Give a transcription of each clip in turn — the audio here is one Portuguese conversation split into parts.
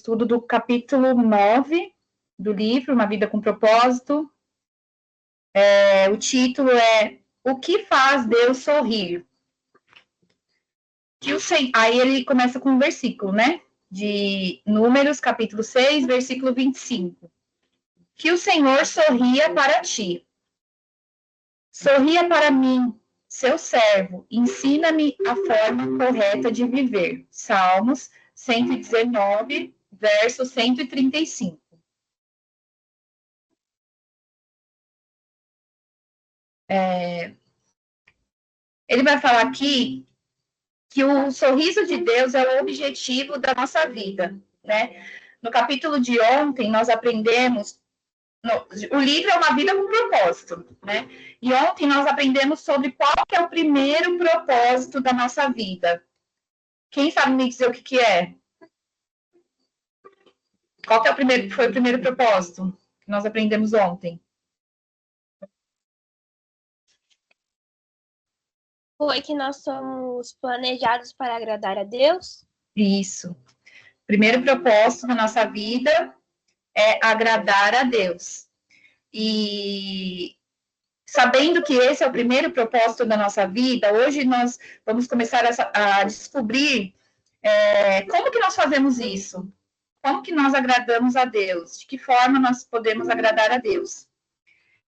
estudo do capítulo 9 do livro, Uma Vida com Propósito. O título é O que faz Deus sorrir? Aí ele começa com um versículo, né? De Números, capítulo 6, versículo 25. Que o Senhor sorria para ti. Sorria para mim, seu servo, ensina-me a forma correta de viver. Salmos 119, verso 135. Ele vai falar aqui que o sorriso de Deus é o objetivo da nossa vida, né? No capítulo de ontem, nós aprendemos... o livro é Uma Vida com Propósito, né? E ontem nós aprendemos sobre qual que é o primeiro propósito da nossa vida. Quem sabe me dizer o que é? Qual que foi o primeiro propósito que nós aprendemos ontem? Foi que nós somos planejados para agradar a Deus? Isso. O primeiro propósito da nossa vida é agradar a Deus. E sabendo que esse é o primeiro propósito da nossa vida, hoje nós vamos começar a descobrir como que nós fazemos isso. Como que nós agradamos a Deus? De que forma nós podemos agradar a Deus?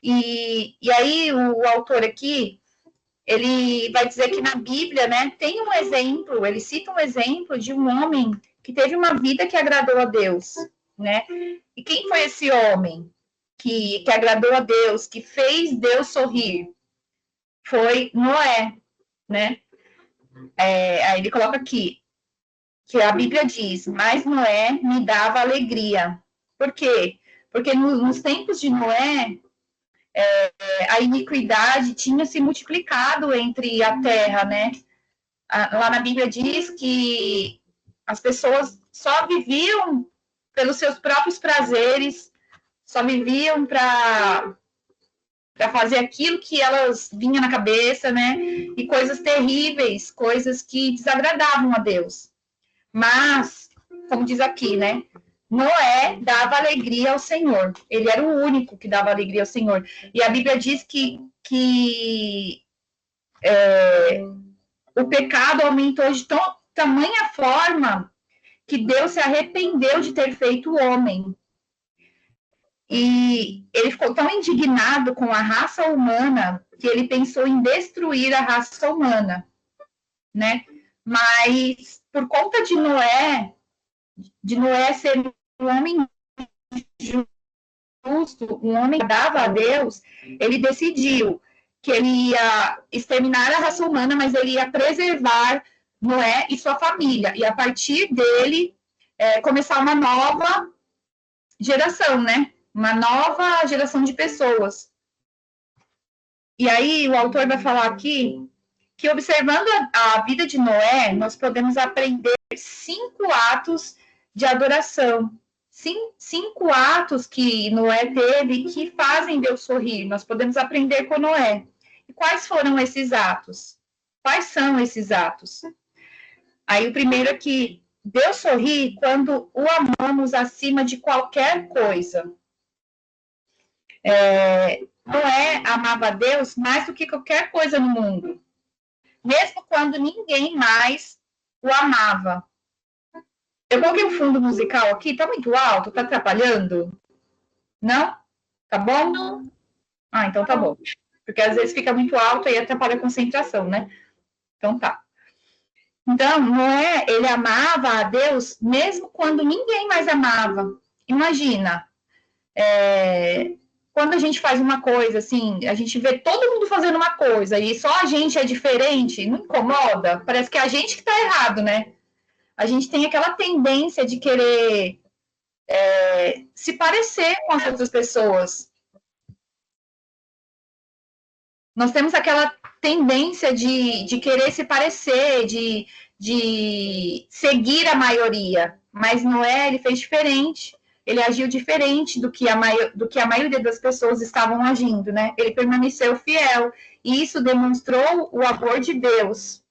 E aí o autor aqui, ele vai dizer que na Bíblia, né, tem um exemplo, ele cita um exemplo de um homem que teve uma vida que agradou a Deus, né? E quem foi esse homem que agradou a Deus, que fez Deus sorrir? Foi Noé, né? Aí ele coloca aqui, que a Bíblia diz, mas Noé me dava alegria. Por quê? Porque nos tempos de Noé, a iniquidade tinha se multiplicado entre a terra, né? Lá na Bíblia diz que as pessoas só viviam pelos seus próprios prazeres, só viviam para fazer aquilo que elas vinha na cabeça, né? E coisas terríveis, coisas que desagradavam a Deus. Mas, como diz aqui, né? Noé dava alegria ao Senhor. Ele era o único que dava alegria ao Senhor. E a Bíblia diz que o pecado aumentou de tamanha forma que Deus se arrependeu de ter feito o homem. E ele ficou tão indignado com a raça humana que ele pensou em destruir a raça humana, né? Mas por conta de Noé ser um homem justo, um homem que dava a Deus, ele decidiu que ele ia exterminar a raça humana, mas ele ia preservar Noé e sua família. E a partir dele, começar uma nova geração, né? Uma nova geração de pessoas. E aí o autor vai falar aqui que, observando a vida de Noé, nós podemos aprender 5 atos de adoração. 5 atos que Noé teve que fazem Deus sorrir. Nós podemos aprender com Noé. E quais foram esses atos? Quais são esses atos? Aí o primeiro é que Deus sorri quando o amamos acima de qualquer coisa. Noé amava a Deus mais do que qualquer coisa no mundo, mesmo quando ninguém mais o amava. Eu coloquei um fundo musical aqui, tá muito alto? Tá atrapalhando? Não? Tá bom? Não. Ah, então tá bom. Porque às vezes fica muito alto e atrapalha a concentração, né? Então tá. Então, Noé, ele amava a Deus mesmo quando ninguém mais amava. Imagina, quando a gente faz uma coisa, assim, a gente vê todo mundo fazendo uma coisa e só a gente é diferente, não incomoda? Parece que é a gente que tá errado, né? A gente tem aquela tendência de querer se parecer com as outras pessoas. Nós temos aquela tendência de querer se parecer, de seguir a maioria, mas Noé, ele fez diferente. Ele agiu diferente do que a maioria das pessoas estavam agindo, né? Ele permaneceu fiel, e isso demonstrou o amor de Deus.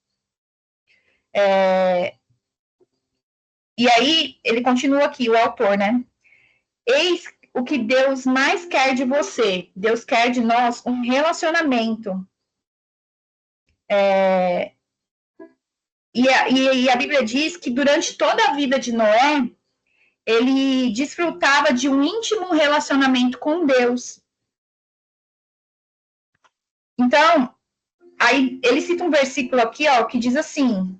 E aí, ele continua aqui, o autor, né? Eis o que Deus mais quer de você. Deus quer de nós um relacionamento. E a Bíblia diz que durante toda a vida de Noé, ele desfrutava de um íntimo relacionamento com Deus. Então, aí ele cita um versículo aqui, ó, que diz assim,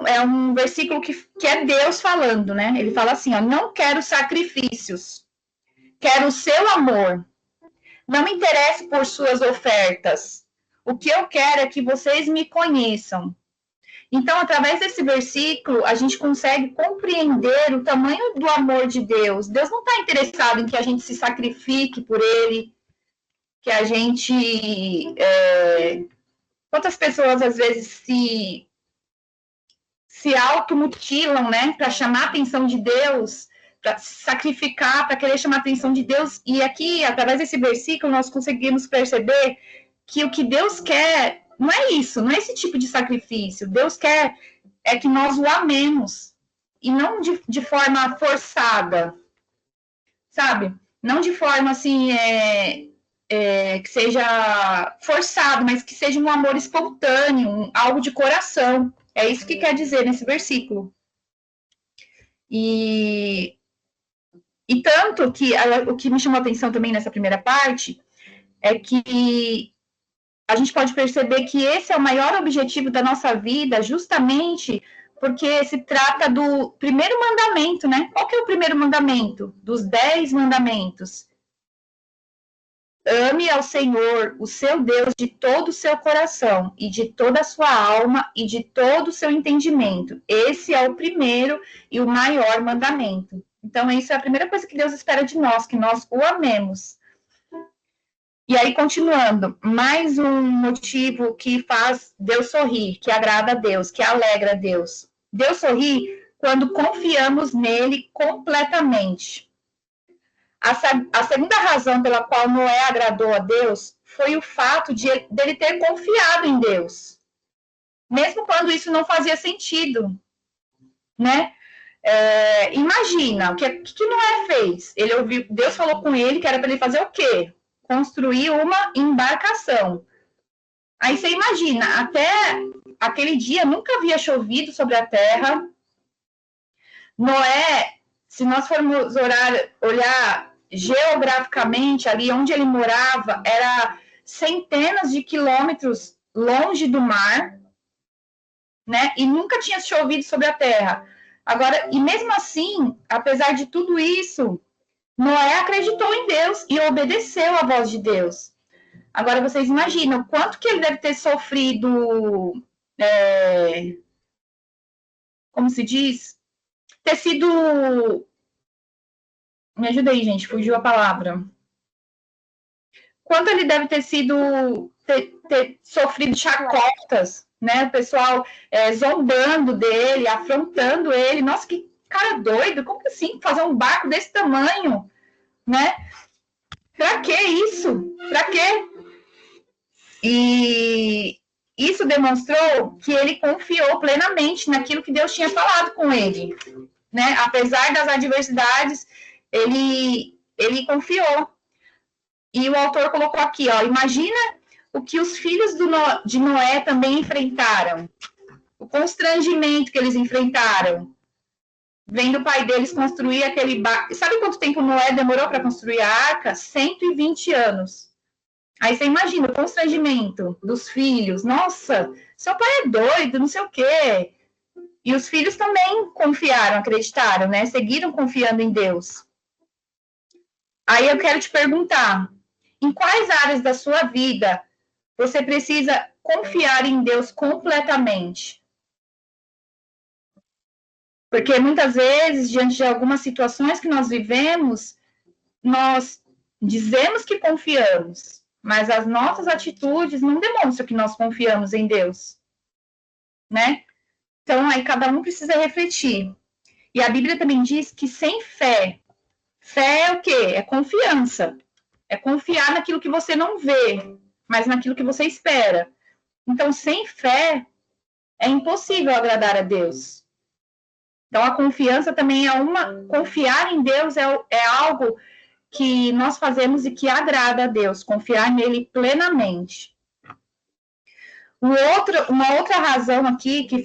é um versículo que é Deus falando, né? Ele fala assim, ó, não quero sacrifícios, quero o seu amor. Não me interesse por suas ofertas. O que eu quero é que vocês me conheçam. Então, através desse versículo, a gente consegue compreender o tamanho do amor de Deus. Deus não está interessado em que a gente se sacrifique por Ele, que a gente... Quantas pessoas, às vezes, se automutilam, né, para chamar a atenção de Deus, para sacrificar, para querer chamar a atenção de Deus. E aqui, através desse versículo, nós conseguimos perceber que o que Deus quer não é isso, não é esse tipo de sacrifício. Deus quer é que nós o amemos, e não de forma forçada, sabe? Não de forma assim, que seja forçado, mas que seja um amor espontâneo, algo de coração. É isso que quer dizer nesse versículo. E tanto que o que me chamou a atenção também nessa primeira parte é que a gente pode perceber que esse é o maior objetivo da nossa vida, justamente porque se trata do primeiro mandamento, né? Qual que é o primeiro mandamento? Dos 10 mandamentos. Ame ao Senhor, o seu Deus, de todo o seu coração, e de toda a sua alma, e de todo o seu entendimento. Esse é o primeiro e o maior mandamento. Então, isso é a primeira coisa que Deus espera de nós, que nós o amemos. E aí, continuando, mais um motivo que faz Deus sorrir, que agrada a Deus, que alegra a Deus. Deus sorri quando confiamos nele completamente. A segunda razão pela qual Noé agradou a Deus foi o fato dele ter confiado em Deus, mesmo quando isso não fazia sentido, né? Imagina, o que Noé fez? Ele ouviu, Deus falou com ele que era para ele fazer o quê? Construir uma embarcação. Aí você imagina, até aquele dia nunca havia chovido sobre a terra. Noé, se nós formos olhar geograficamente, ali onde ele morava, era centenas de quilômetros longe do mar, né? E nunca tinha chovido sobre a terra. Agora, e mesmo assim, apesar de tudo isso, Noé acreditou em Deus e obedeceu à voz de Deus. Agora, vocês imaginam quanto que ele deve ter sofrido, como se diz? Ter sido... Me ajuda aí, gente, fugiu a palavra. Quanto ele deve ter sido... ter sofrido chacotas, né? O pessoal zombando dele, afrontando ele. Nossa, que cara doido! Como assim fazer um barco desse tamanho, né? Pra que isso? Pra quê? E isso demonstrou que ele confiou plenamente naquilo que Deus tinha falado com ele, né? Apesar das adversidades, ele confiou. E o autor colocou aqui, ó, imagina o que os filhos de Noé também enfrentaram, o constrangimento que eles enfrentaram, vendo o pai deles construir aquele barco. Sabe quanto tempo Noé demorou para construir a arca? 120 anos. Aí você imagina o constrangimento dos filhos. Nossa, seu pai é doido, não sei o quê. E os filhos também confiaram, acreditaram, né? Seguiram confiando em Deus. Aí eu quero te perguntar, em quais áreas da sua vida você precisa confiar em Deus completamente? Porque muitas vezes, diante de algumas situações que nós vivemos, nós dizemos que confiamos, mas as nossas atitudes não demonstram que nós confiamos em Deus, né? Então, aí cada um precisa refletir. E a Bíblia também diz que sem fé, fé é o quê? É confiança. É confiar naquilo que você não vê, mas naquilo que você espera. Então, sem fé, é impossível agradar a Deus. Então, a confiança também confiar em Deus é algo que nós fazemos e que agrada a Deus, confiar nele plenamente. Uma outra razão aqui que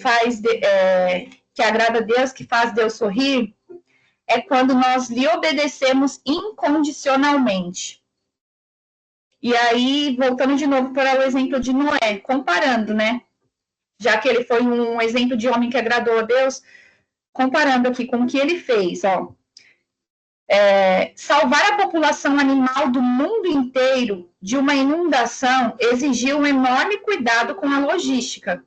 que agrada a Deus, que faz Deus sorrir, é quando nós lhe obedecemos incondicionalmente. E aí, voltando de novo para o exemplo de Noé, comparando, né? Já que ele foi um exemplo de homem que agradou a Deus, comparando aqui com o que ele fez, ó. Salvar a população animal do mundo inteiro de uma inundação exigiu um enorme cuidado com a logística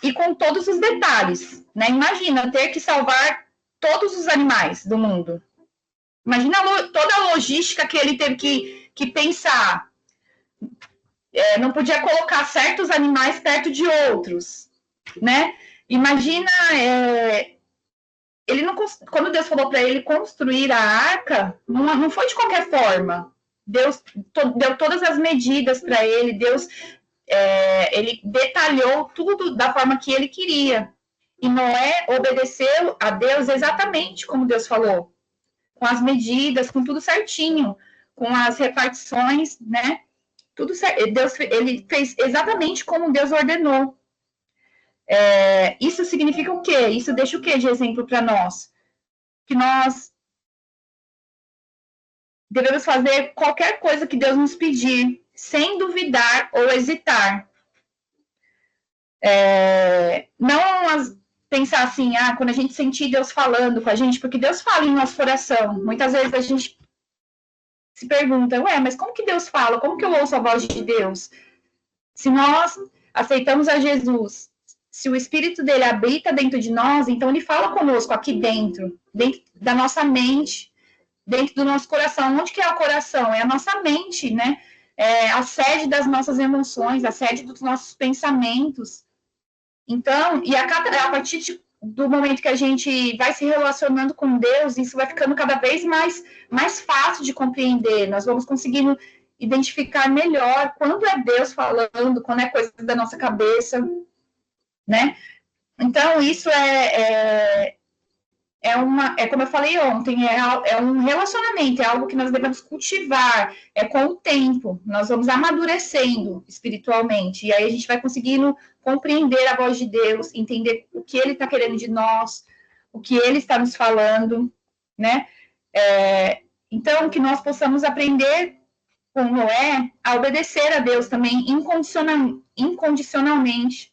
e com todos os detalhes, né? Imagina ter que salvar todos os animais do mundo. Imagina toda a logística que ele teve que pensar. Não podia colocar certos animais perto de outros, né? Imagina, quando Deus falou para ele construir a arca, não foi de qualquer forma. Deus deu todas as medidas para ele, ele detalhou tudo da forma que ele queria. E Noé obedeceu a Deus exatamente como Deus falou, com as medidas, com tudo certinho, com as repartições, né? Tudo certo. Ele fez exatamente como Deus ordenou. Isso significa o quê? Isso deixa o quê de exemplo para nós? Que nós devemos fazer qualquer coisa que Deus nos pedir, sem duvidar ou hesitar. Não pensar assim, quando a gente sentir Deus falando com a gente, porque Deus fala em nosso coração. Muitas vezes a gente se pergunta, mas como que Deus fala? Como que eu ouço a voz de Deus? Se nós aceitamos a Jesus, se o Espírito dele habita dentro de nós, então ele fala conosco aqui dentro da nossa mente, dentro do nosso coração. Onde que é o coração? É a nossa mente, né? É a sede das nossas emoções, a sede dos nossos pensamentos. Então, a partir do momento que a gente vai se relacionando com Deus, isso vai ficando cada vez mais fácil de compreender. Nós vamos conseguindo identificar melhor quando é Deus falando, quando é coisa da nossa cabeça, né? Então, isso como eu falei ontem, é um relacionamento, é algo que nós devemos cultivar, com o tempo, nós vamos amadurecendo espiritualmente, e aí a gente vai conseguindo compreender a voz de Deus, entender o que ele está querendo de nós, o que ele está nos falando, né? Então, que nós possamos aprender com Noé a obedecer a Deus também incondicionalmente.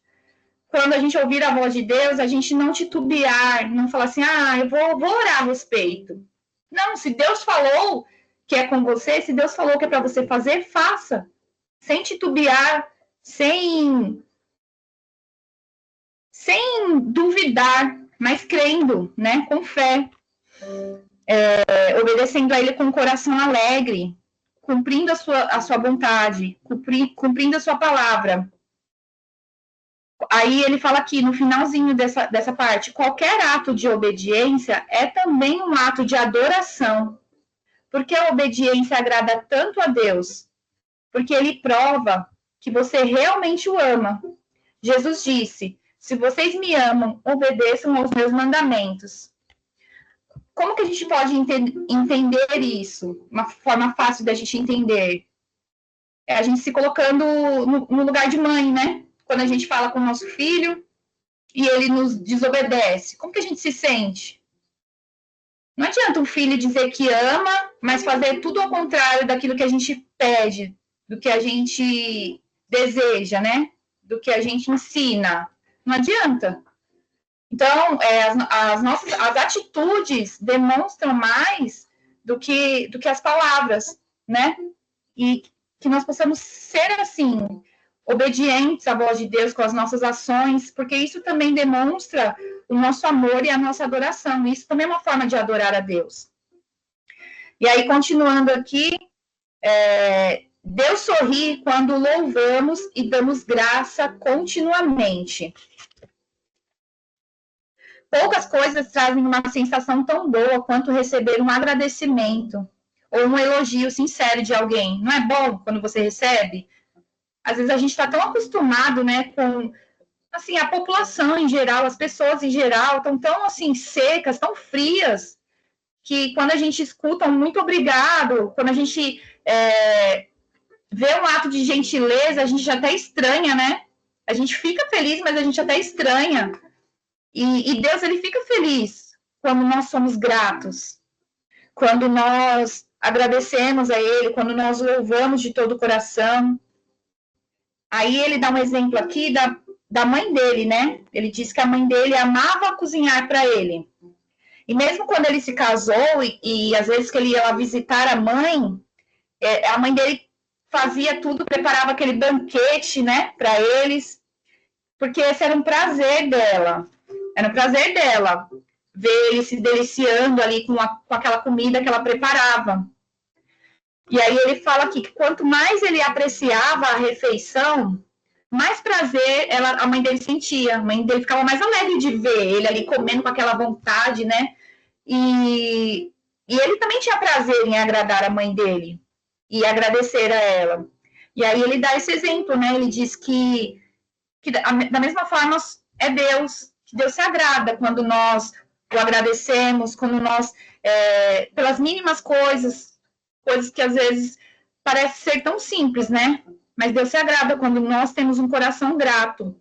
Quando a gente ouvir a voz de Deus, a gente não titubear, não falar assim, eu vou orar a respeito. Não, se Deus falou que é com você, se Deus falou que é para você fazer, faça. Sem titubear, sem duvidar, mas crendo, né, com fé. Obedecendo a ele com um coração alegre, cumprindo a sua vontade, cumprindo a sua palavra. Aí ele fala aqui, no finalzinho dessa parte, qualquer ato de obediência é também um ato de adoração. Porque a obediência agrada tanto a Deus? Porque ele prova que você realmente o ama. Jesus disse, se vocês me amam, obedeçam aos meus mandamentos. Como que a gente pode entender isso? Uma forma fácil da gente entender. É a gente se colocando no lugar de mãe, né? Quando a gente fala com o nosso filho e ele nos desobedece, como que a gente se sente? Não adianta um filho dizer que ama, mas fazer tudo ao contrário daquilo que a gente pede, do que a gente deseja, né? Do que a gente ensina. Não adianta. Então, as atitudes demonstram mais do que as palavras, né? E que nós possamos ser assim, obedientes à voz de Deus com as nossas ações, porque isso também demonstra o nosso amor e a nossa adoração. Isso também é uma forma de adorar a Deus. E aí, continuando aqui, Deus sorri quando louvamos e damos graça continuamente. Poucas coisas trazem uma sensação tão boa quanto receber um agradecimento ou um elogio sincero de alguém. Não é bom quando você recebe? Às vezes a gente está tão acostumado, né, com assim, a população em geral, as pessoas em geral, estão tão, assim, secas, tão frias, que quando a gente escuta um muito obrigado, quando a gente vê um ato de gentileza, a gente já até estranha, né? A gente fica feliz, mas a gente até estranha. E Deus, ele fica feliz quando nós somos gratos, quando nós agradecemos a ele, quando nós louvamos de todo o coração. Aí ele dá um exemplo aqui da mãe dele, né? Ele diz que a mãe dele amava cozinhar para ele. E mesmo quando ele se casou e às vezes que ele ia lá visitar a mãe dele fazia tudo, preparava aquele banquete, né, para eles, porque esse era um prazer dela. Era um prazer dela ver ele se deliciando ali com aquela comida que ela preparava. E aí ele fala aqui que quanto mais ele apreciava a refeição, mais prazer a mãe dele sentia. A mãe dele ficava mais alegre de ver ele ali comendo com aquela vontade, né? E ele também tinha prazer em agradar a mãe dele e agradecer a ela. E aí ele dá esse exemplo, né? Ele diz que da mesma forma é Deus, que Deus se agrada quando nós o agradecemos, quando nós, pelas mínimas coisas que às vezes parece ser tão simples, né? Mas Deus se agrada quando nós temos um coração grato.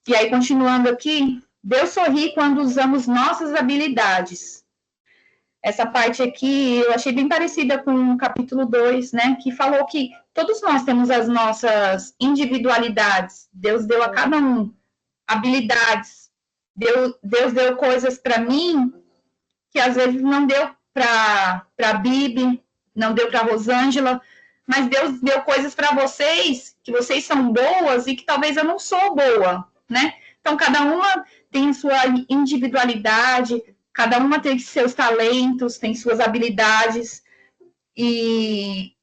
E aí, continuando aqui, Deus sorri quando usamos nossas habilidades. Essa parte aqui eu achei bem parecida com o capítulo 2, né? Que falou que todos nós temos as nossas individualidades. Deus deu a cada um habilidades. Deus deu coisas para mim que às vezes não deu para a Bibi, não deu para a Rosângela, mas Deus deu coisas para vocês, que vocês são boas e que talvez eu não sou boa, né? Então, cada uma tem sua individualidade, cada uma tem seus talentos, tem suas habilidades, e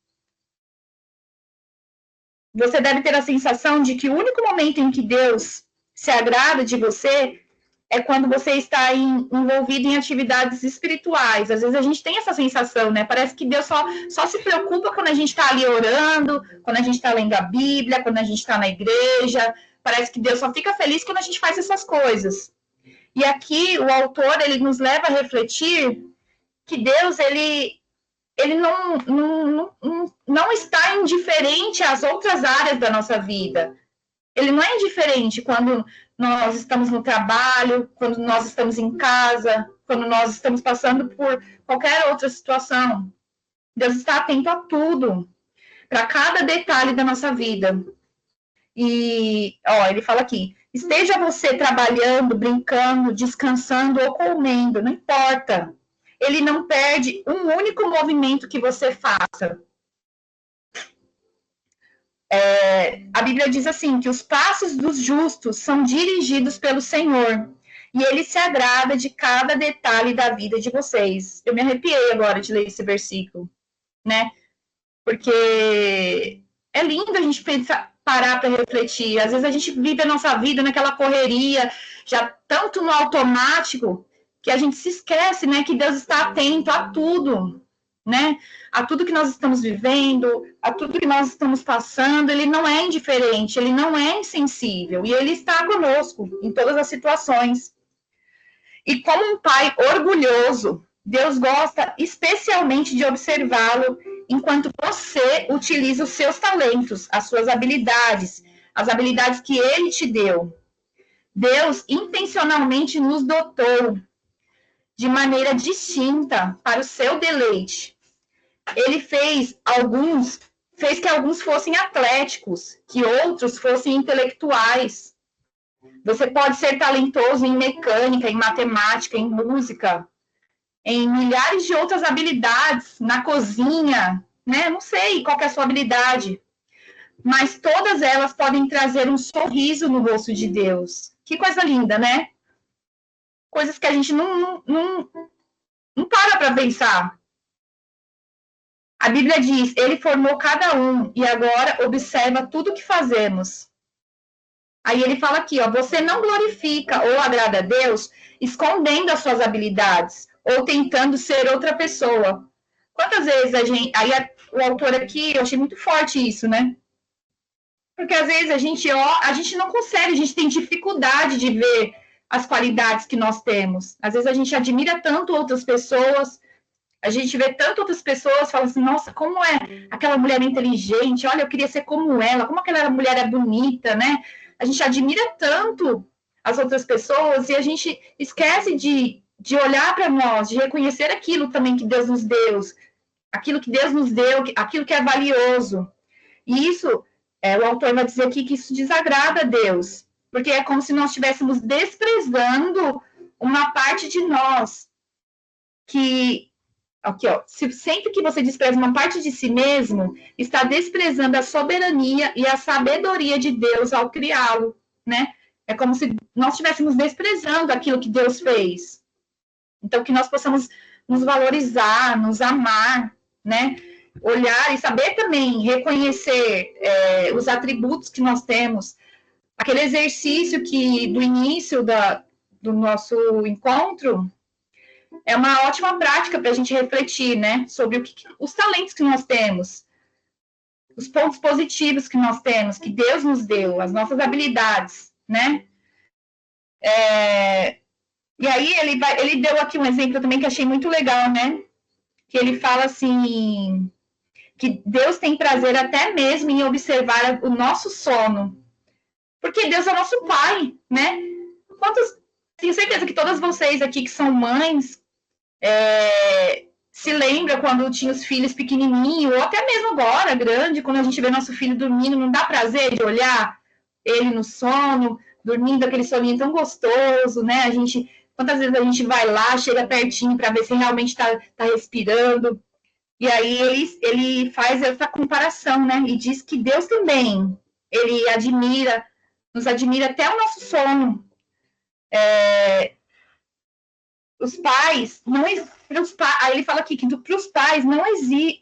você deve ter a sensação de que o único momento em que Deus se agrada de você é quando você está envolvido em atividades espirituais. Às vezes a gente tem essa sensação, né? Parece que Deus só se preocupa quando a gente está ali orando, quando a gente está lendo a Bíblia, quando a gente está na igreja. Parece que Deus só fica feliz quando a gente faz essas coisas. E aqui o autor, ele nos leva a refletir que Deus, ele não está indiferente às outras áreas da nossa vida. Ele não é indiferente quando nós estamos no trabalho, quando nós estamos em casa, quando nós estamos passando por qualquer outra situação. Deus está atento a tudo, para cada detalhe da nossa vida. E, ele fala aqui, esteja você trabalhando, brincando, descansando ou comendo, não importa. Ele não perde um único movimento que você faça. A Bíblia diz assim, que os passos dos justos são dirigidos pelo Senhor, e ele se agrada de cada detalhe da vida de vocês. Eu me arrepiei agora de ler esse versículo, né? Porque é lindo a gente parar para refletir. Às vezes a gente vive a nossa vida naquela correria, já tanto no automático, que a gente se esquece, né, que Deus está atento a tudo, né? A tudo que nós estamos vivendo, a tudo que nós estamos passando. Ele não é indiferente, ele não é insensível, e ele está conosco em todas as situações. E como um pai orgulhoso, Deus gosta especialmente de observá-lo enquanto você utiliza os seus talentos, as suas habilidades, as habilidades que ele te deu. Deus intencionalmente nos dotou de maneira distinta para o seu deleite. Ele fez que alguns fossem atléticos, que outros fossem intelectuais. Você pode ser talentoso em mecânica, em matemática, em música, em milhares de outras habilidades, na cozinha, né? Não sei qual que é a sua habilidade, mas todas elas podem trazer um sorriso no rosto de Deus. Que coisa linda, né? Coisas que a gente não para pensar. A Bíblia diz, ele formou cada um e agora observa tudo que fazemos. Aí ele fala aqui, você não glorifica ou agrada a Deus escondendo as suas habilidades ou tentando ser outra pessoa. Quantas vezes o autor aqui, eu achei muito forte isso, né? Porque às vezes a gente não consegue, a gente tem dificuldade de ver as qualidades que nós temos. Às vezes a gente admira tanto outras pessoas, a gente vê tanto outras pessoas, fala assim, nossa, como é aquela mulher inteligente, olha, eu queria ser como ela, como aquela mulher é bonita, né? A gente admira tanto as outras pessoas e a gente esquece de olhar para nós, de reconhecer aquilo também que Deus nos deu, aquilo que Deus nos deu, aquilo que é valioso. E isso, o autor vai dizer aqui que isso desagrada a Deus, porque é como se nós estivéssemos desprezando uma parte de nós que aqui, ó, sempre que você despreza uma parte de si mesmo, está desprezando a soberania e a sabedoria de Deus ao criá-lo, né? É como se nós estivéssemos desprezando aquilo que Deus fez. Então, que nós possamos nos valorizar, nos amar, né? Olhar e saber também reconhecer os atributos que nós temos. Aquele exercício que do início do nosso encontro é uma ótima prática para a gente refletir, né? Sobre os talentos que nós temos, os pontos positivos que nós temos, que Deus nos deu, as nossas habilidades, né? E aí ele deu aqui um exemplo também que achei muito legal, né? Que ele fala assim, que Deus tem prazer até mesmo em observar o nosso sono. Porque Deus é o nosso Pai, né? Tenho certeza que todas vocês aqui que são mães se lembram quando tinha os filhos pequenininhos, ou até mesmo agora, grande, quando a gente vê nosso filho dormindo, não dá prazer de olhar ele no sono, dormindo aquele soninho tão gostoso, né? Quantas vezes a gente vai lá, chega pertinho para ver se realmente está respirando. E aí ele faz essa comparação, né? E diz que Deus também, ele nos admira até o nosso sono. Os pais não aí ele fala aqui que para os pais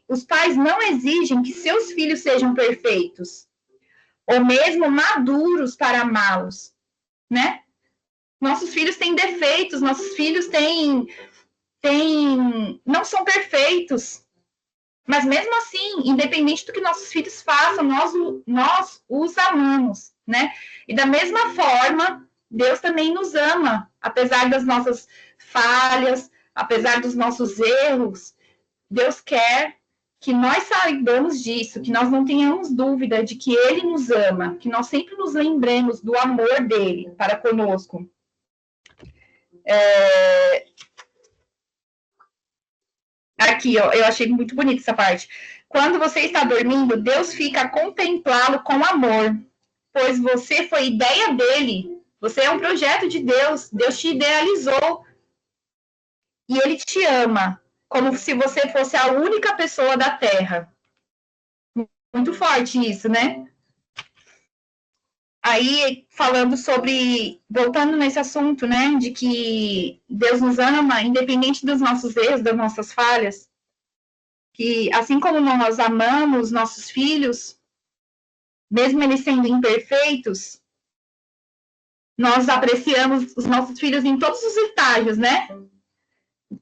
os pais não exigem que seus filhos sejam perfeitos ou mesmo maduros para amá-los, né? Nossos filhos têm defeitos, nossos filhos não são perfeitos. Mas mesmo assim, independente do que nossos filhos façam, nós os amamos, né? E da mesma forma, Deus também nos ama, apesar das nossas falhas, apesar dos nossos erros. Deus quer que nós saibamos disso, que nós não tenhamos dúvida de que Ele nos ama, que nós sempre nos lembremos do amor dele para conosco. Aqui, ó, eu achei muito bonita essa parte. Quando você está dormindo, Deus fica a contemplá-lo com amor, pois você foi ideia dele. Você é um projeto de Deus. Deus te idealizou. E ele te ama, como se você fosse a única pessoa da Terra. Muito forte isso, né? Aí, voltando nesse assunto, né, de que Deus nos ama, independente dos nossos erros, das nossas falhas, que assim como nós amamos nossos filhos, mesmo eles sendo imperfeitos, nós apreciamos os nossos filhos em todos os estágios, né,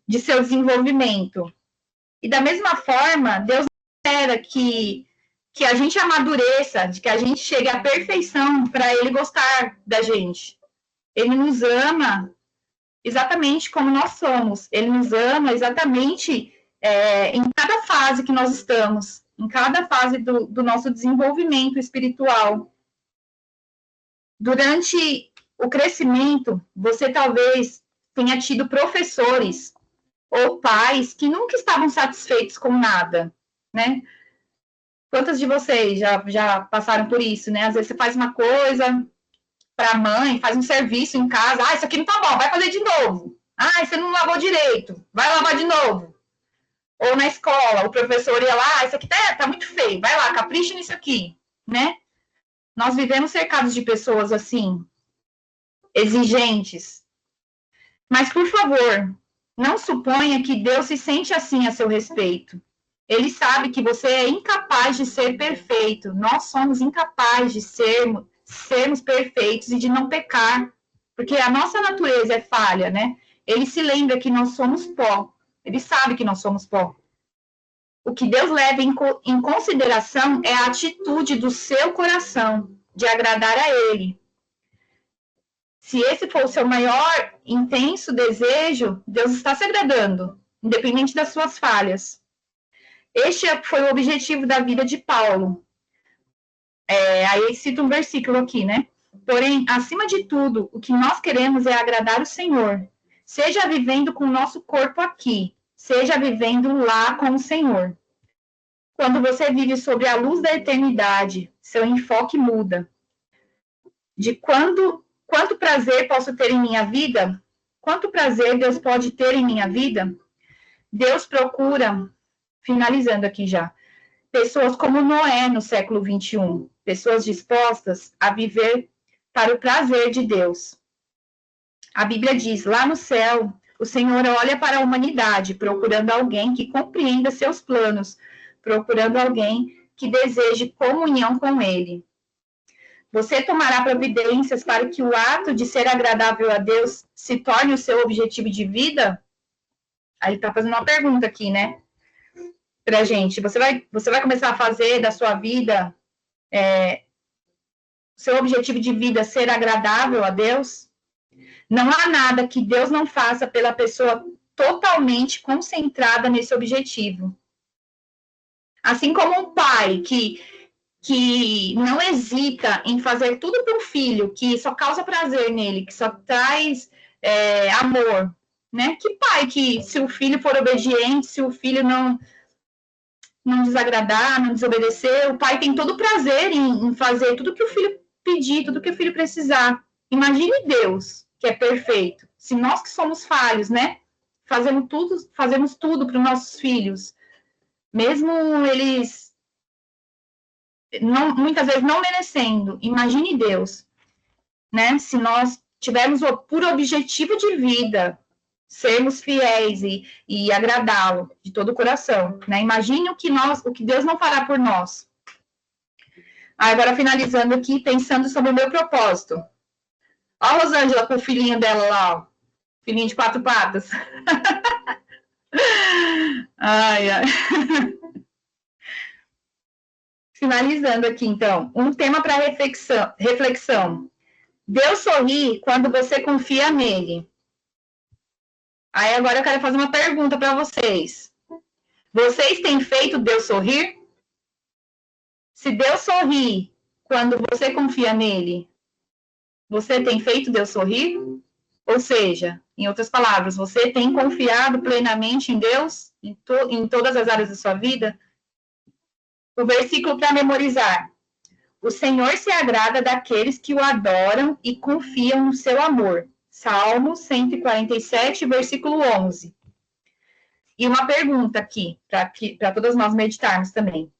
de seu desenvolvimento. E da mesma forma, Deus espera que a gente amadureça, de que a gente chegue à perfeição para Ele gostar da gente. Ele nos ama exatamente como nós somos. Ele nos ama exatamente em cada fase que nós estamos, em cada fase do nosso desenvolvimento espiritual. Durante o crescimento, você talvez tenha tido professores ou pais que nunca estavam satisfeitos com nada, né? Quantas de vocês já passaram por isso, né? Às vezes você faz uma coisa para a mãe, faz um serviço em casa, isso aqui não tá bom, vai fazer de novo. Você não lavou direito, vai lavar de novo. Ou na escola, o professor ia lá, isso aqui tá muito feio, vai lá, capricha nisso aqui, né? Nós vivemos cercados de pessoas assim, exigentes. Mas, por favor, não suponha que Deus se sente assim a seu respeito. Ele sabe que você é incapaz de ser perfeito. Nós somos incapazes de sermos perfeitos e de não pecar. Porque a nossa natureza é falha, né? Ele se lembra que nós somos pó. Ele sabe que nós somos pó. O que Deus leva em consideração é a atitude do seu coração, de agradar a Ele. Se esse for o seu maior, intenso desejo, Deus está se agradando, independente das suas falhas. Este foi o objetivo da vida de Paulo. Aí cita um versículo aqui, né? Porém, acima de tudo, o que nós queremos é agradar o Senhor, seja vivendo com o nosso corpo aqui, seja vivendo lá com o Senhor. Quando você vive sobre a luz da eternidade, seu enfoque muda. De quanto prazer posso ter em minha vida? Quanto prazer Deus pode ter em minha vida? Deus procura, finalizando aqui já, pessoas como Noé no século 21, pessoas dispostas a viver para o prazer de Deus. A Bíblia diz, lá no céu, o Senhor olha para a humanidade, procurando alguém que compreenda seus planos, procurando alguém que deseje comunhão com Ele. Você tomará providências para que o ato de ser agradável a Deus se torne o seu objetivo de vida? Aí está fazendo uma pergunta aqui, né? Pra gente. Você vai começar a fazer da sua vida, seu objetivo de vida ser agradável a Deus? Não há nada que Deus não faça pela pessoa totalmente concentrada nesse objetivo. Assim como um pai que não hesita em fazer tudo para o filho, que só causa prazer nele, que só traz amor, né? Que pai que, se o filho for obediente, se o filho não desagradar, não desobedecer, o pai tem todo o prazer em fazer tudo que o filho pedir, tudo que o filho precisar. Imagine Deus, que é perfeito. Se nós que somos falhos, né? Fazemos tudo para os nossos filhos, mesmo eles muitas vezes não merecendo. Imagine Deus, né? Se nós tivermos por objetivo de vida sermos fiéis e agradá-lo de todo o coração, né? Imagine o que Deus não fará por nós. Agora, finalizando aqui, pensando sobre o meu propósito. Ó a Rosângela com o filhinho dela lá, ó. Filhinho de 4 patas. Ai, ai. Finalizando aqui, então, um tema para reflexão. Deus sorri quando você confia nele. Aí agora eu quero fazer uma pergunta para vocês. Vocês têm feito Deus sorrir? Se Deus sorri quando você confia nele, você tem feito Deus sorrir? Ou seja, em outras palavras, você tem confiado plenamente em Deus em todas as áreas da sua vida? O versículo para memorizar. O Senhor se agrada daqueles que o adoram e confiam no seu amor. Salmo 147, versículo 11. E uma pergunta aqui, para todas nós meditarmos também.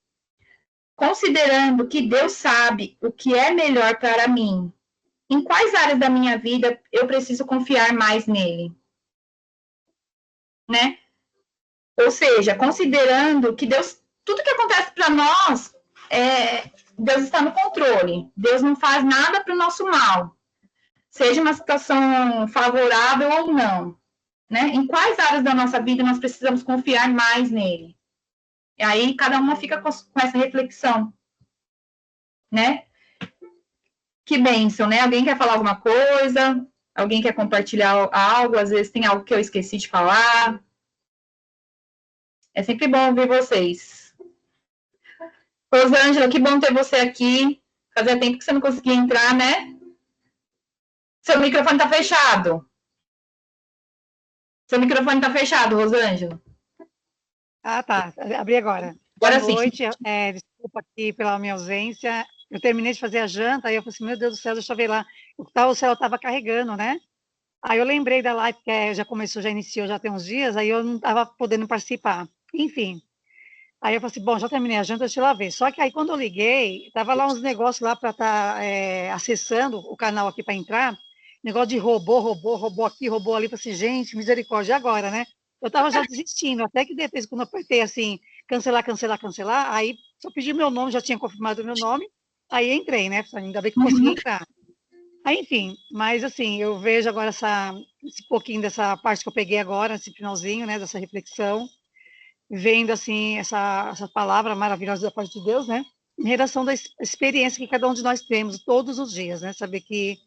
Considerando que Deus sabe o que é melhor para mim, em quais áreas da minha vida eu preciso confiar mais nele? Né? Ou seja, considerando que Deus, tudo que acontece para nós, Deus está no controle. Deus não faz nada para o nosso mal. Seja uma situação favorável ou não. Né? Em quais áreas da nossa vida nós precisamos confiar mais nele? E aí cada uma fica com essa reflexão, né? Que bênção, né? Alguém quer falar alguma coisa? Alguém quer compartilhar algo? Às vezes tem algo que eu esqueci de falar. É sempre bom ouvir vocês. Rosângela, que bom ter você aqui. Fazia tempo que você não conseguia entrar, né? Seu microfone está fechado. Seu microfone está fechado, Rosângela. Ah, tá. Abri agora. Agora Boa noite. Desculpa aqui pela minha ausência. Eu terminei de fazer a janta, aí eu falei assim, meu Deus do céu, deixa eu ver lá. O céu estava carregando, né? Aí eu lembrei da live, que já começou, já iniciou, já tem uns dias, aí eu não estava podendo participar. Enfim. Aí eu falei assim, bom, já terminei a janta, deixa eu lá ver. Só que aí quando eu liguei, tava lá uns negócios lá para estar acessando o canal aqui para entrar, negócio de robô aqui, robô ali. Eu falei assim, gente, misericórdia, agora, né? Eu estava já desistindo, até que depois, quando eu apertei assim, cancelar, aí só pedi meu nome, já tinha confirmado o meu nome, aí entrei, né? Ainda bem que consegui entrar. Aí, enfim, mas assim, eu vejo agora esse pouquinho dessa parte que eu peguei agora, esse finalzinho, né, dessa reflexão, vendo, assim, essa palavra maravilhosa da parte de Deus, né? Em relação da experiência que cada um de nós temos todos os dias, né? Saber que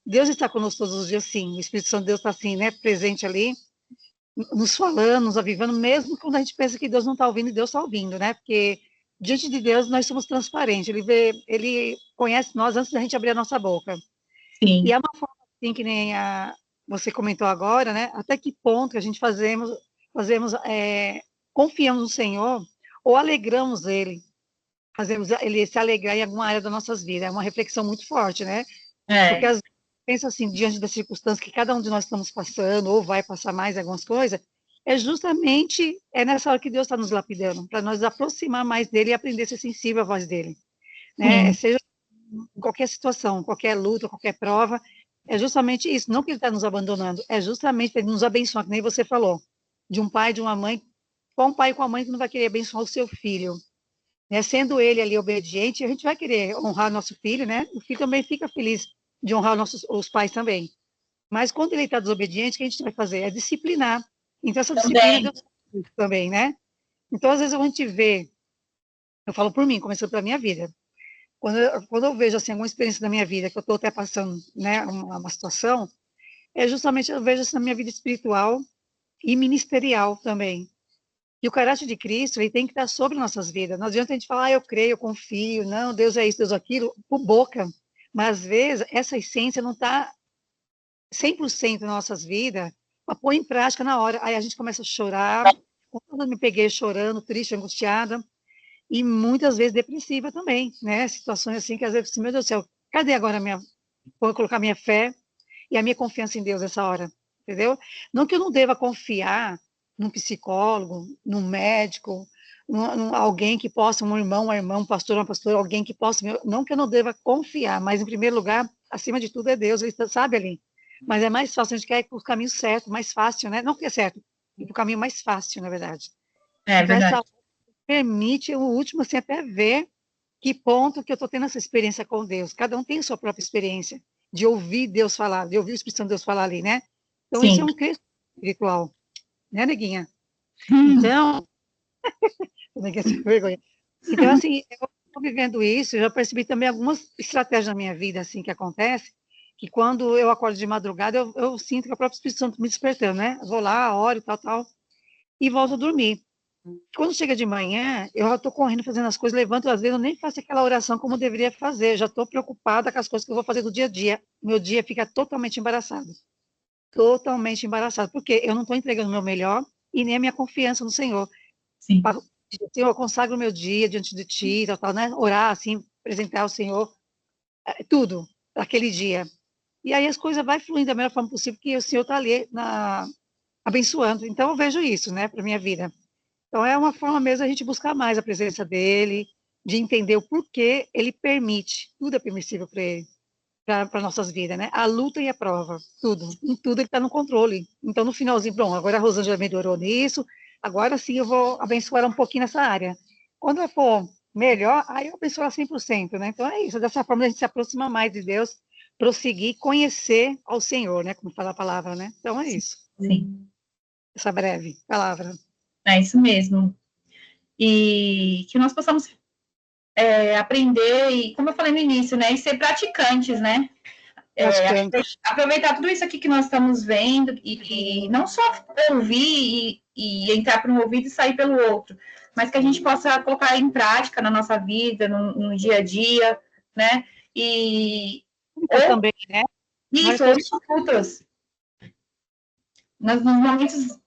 Deus está conosco todos os dias, sim. O Espírito Santo de Deus está, assim, né? Presente ali, nos falando, nos avivando, mesmo quando a gente pensa que Deus não está ouvindo, e Deus está ouvindo, né? Porque diante de Deus nós somos transparentes. Ele conhece nós antes da gente abrir a nossa boca. Sim. E é uma forma, assim, que nem você comentou agora, né? Até que ponto que a gente confiamos no Senhor ou alegramos Ele, fazemos Ele se alegrar em alguma área das nossas vidas. É uma reflexão muito forte, né? Porque às vezes pensa assim, diante das circunstâncias que cada um de nós estamos passando, ou vai passar mais algumas coisas, é nessa hora que Deus está nos lapidando, para nós aproximar mais dele e aprender a ser sensível à voz dele, né? Seja em qualquer situação, qualquer luta, qualquer prova, é justamente isso, não que ele está nos abandonando, é justamente para ele nos abençoar, que nem você falou, de um pai, de uma mãe, qual um pai e com a mãe que não vai querer abençoar o seu filho, né? Sendo ele ali obediente, a gente vai querer honrar nosso filho, né? O filho também fica feliz de honrar os pais também. Mas quando ele está desobediente, o que a gente vai fazer? É disciplinar. Então, essa disciplina Deus também, né? Então, às vezes, a gente vê, eu falo por mim, começando pela minha vida, quando eu vejo, assim, alguma experiência da minha vida, que eu estou até passando, né, uma situação, é justamente, eu vejo isso na minha vida espiritual e ministerial também. E o caráter de Cristo, ele tem que estar sobre nossas vidas. Não adianta a gente falar, eu creio, eu confio, não, Deus é isso, Deus é aquilo, por boca. Mas, às vezes, essa essência não está 100% nas nossas vidas, para pôr em prática na hora. Aí a gente começa a chorar. Quando eu me peguei chorando, triste, angustiada, e muitas vezes depressiva também, né? Situações assim que às vezes, meu Deus do céu, cadê agora vou colocar minha fé e a minha confiança em Deus nessa hora, entendeu? Não que eu não deva confiar num psicólogo, num médico, alguém que possa, um irmão, uma irmã, um pastor, uma pastora, alguém que possa, não que eu não deva confiar, mas em primeiro lugar, acima de tudo é Deus, ele sabe ali. Mas é mais fácil, a gente quer ir para o caminho certo, mais fácil, né? Não que é certo, ir para o caminho mais fácil, na verdade. É então, verdade. essa permite, o último, assim, até ver que ponto que eu estou tendo essa experiência com Deus. Cada um tem a sua própria experiência de ouvir Deus falar, de ouvir o Espírito Santo de Deus falar ali, né? Então, isso é um crescimento espiritual, né, neguinha? Então, neguinha, sem vergonha. Então, assim, eu estou vivendo isso, eu já percebi também algumas estratégias na minha vida, assim, que acontece, que quando eu acordo de madrugada, eu sinto que o próprio Espírito Santo me despertando, né? Eu vou lá, oro, tal, e volto a dormir. Quando chega de manhã, eu já estou correndo, fazendo as coisas, levanto, às vezes eu nem faço aquela oração como eu deveria fazer, já estou preocupada com as coisas que eu vou fazer do dia a dia. Meu dia fica totalmente embaraçado. Totalmente embaraçado, porque eu não estou entregando o meu melhor e nem a minha confiança no Senhor. Sim. Senhor, eu consagro o meu dia diante de Ti, tal, né? Orar, assim, apresentar ao Senhor tudo, aquele dia. E aí as coisas vão fluindo da melhor forma possível, porque o Senhor está ali abençoando. Então eu vejo isso, né, para minha vida. Então, é uma forma mesmo a gente buscar mais a presença dele, de entender o porquê ele permite, tudo é permissível para ele, para nossas vidas, né? A luta e a prova, tudo, em tudo ele está no controle. Então, no finalzinho, bom, agora a Rosângela melhorou nisso, agora sim eu vou abençoar ela um pouquinho nessa área. Quando ela for melhor, aí eu abençoo ela 100%, né? Então, é isso, dessa forma a gente se aproxima mais de Deus, prosseguir, conhecer ao Senhor, né? Como fala a palavra, né? Então, é isso. Sim. Essa breve palavra. É isso mesmo. E que nós possamos aprender, e como eu falei no início, né, e ser praticantes, né? Aproveitar tudo isso aqui que nós estamos vendo e não só ouvir e entrar por um ouvido e sair pelo outro, mas que a gente possa colocar em prática na nossa vida, no dia a dia, né? Também, né? Isso, ou frutas. Nos momentos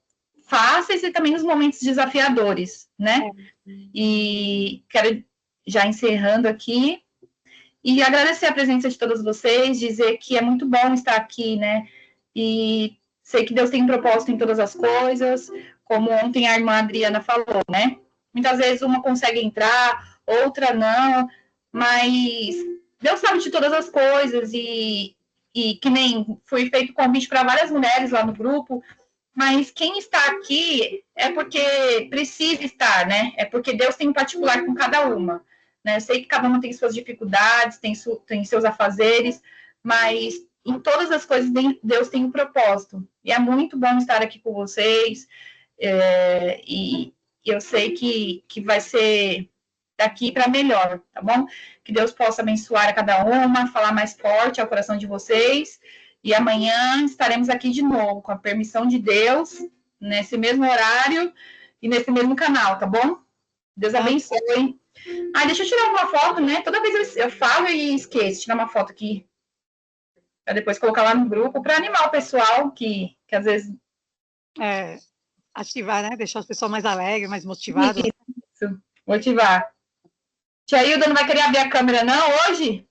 fáceis e também nos momentos desafiadores, né? E quero, já encerrando aqui, e agradecer a presença de todos vocês, dizer que é muito bom estar aqui, né? E sei que Deus tem um propósito em todas as coisas, como ontem a irmã Adriana falou, né? Muitas vezes uma consegue entrar, outra não, mas Deus sabe de todas as coisas, e que nem foi feito convite para várias mulheres lá no grupo, mas quem está aqui é porque precisa estar, né? É porque Deus tem um particular com cada uma. Né? Eu sei que cada uma tem suas dificuldades, tem seus afazeres, mas em todas as coisas Deus tem um propósito. E é muito bom estar aqui com vocês, e eu sei que vai ser daqui para melhor, tá bom? Que Deus possa abençoar a cada uma, falar mais forte ao coração de vocês. E amanhã estaremos aqui de novo, com a permissão de Deus, nesse mesmo horário e nesse mesmo canal, tá bom? Deus abençoe. Ah, deixa eu tirar uma foto, né? Toda vez eu falo e esqueço. Tirar uma foto aqui. Para depois colocar lá no grupo, para animar o pessoal que às vezes... Ativar, né? Deixar as pessoas mais alegres, mais motivadas. Isso, motivar. Tia Hilda não vai querer abrir a câmera, não, hoje?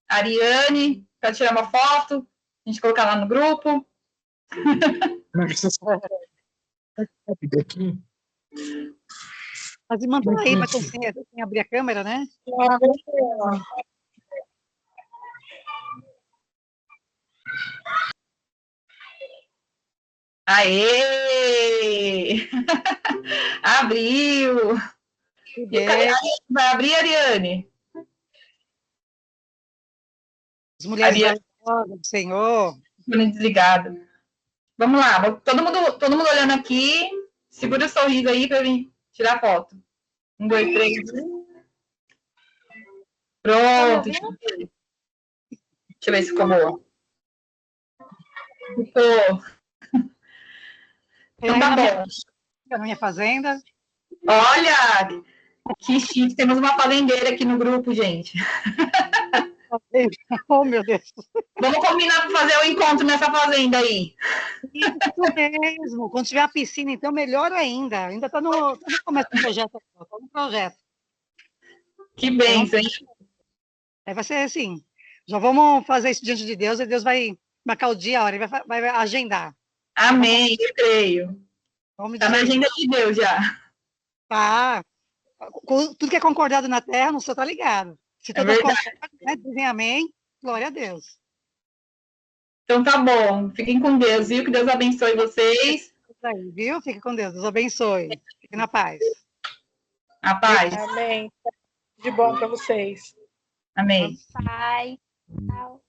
Ariane, para tirar uma foto, a gente colocar lá no grupo. Mas manda aí para quem abrir a câmera, né? Aê! Abriu! Vai abrir, Ariane? As mulheres do Senhor. Desligado. Vamos lá, todo mundo olhando aqui. Segura o sorriso aí para mim tirar foto. 1, 2, 3. Pronto. Deixa eu ver se ficou boa. Ficou. Então tá bom. Na minha fazenda. Olha, que chique. Temos uma fazendeira aqui no grupo, gente. Oh, meu Deus. Vamos combinar para fazer o encontro nessa fazenda aí. Isso mesmo. Quando tiver a piscina, então, melhor ainda. Ainda está no começo do projeto. Está no projeto. Que bênção, hein? Vai ser assim. Já vamos fazer isso diante de Deus e Deus vai marcar o dia, a hora, e vai agendar. Amém, eu creio. Está na agenda de Deus já. Tá. Tudo que é concordado na terra, no céu está ligado. Se todas concordam, né, dizem amém, glória a Deus. Então tá bom. Fiquem com Deus, viu? Que Deus abençoe vocês. Aí, viu? Fique com Deus. Deus abençoe. Fique na paz. A paz. Amém. De bom para vocês. Amém. Pai. Tchau.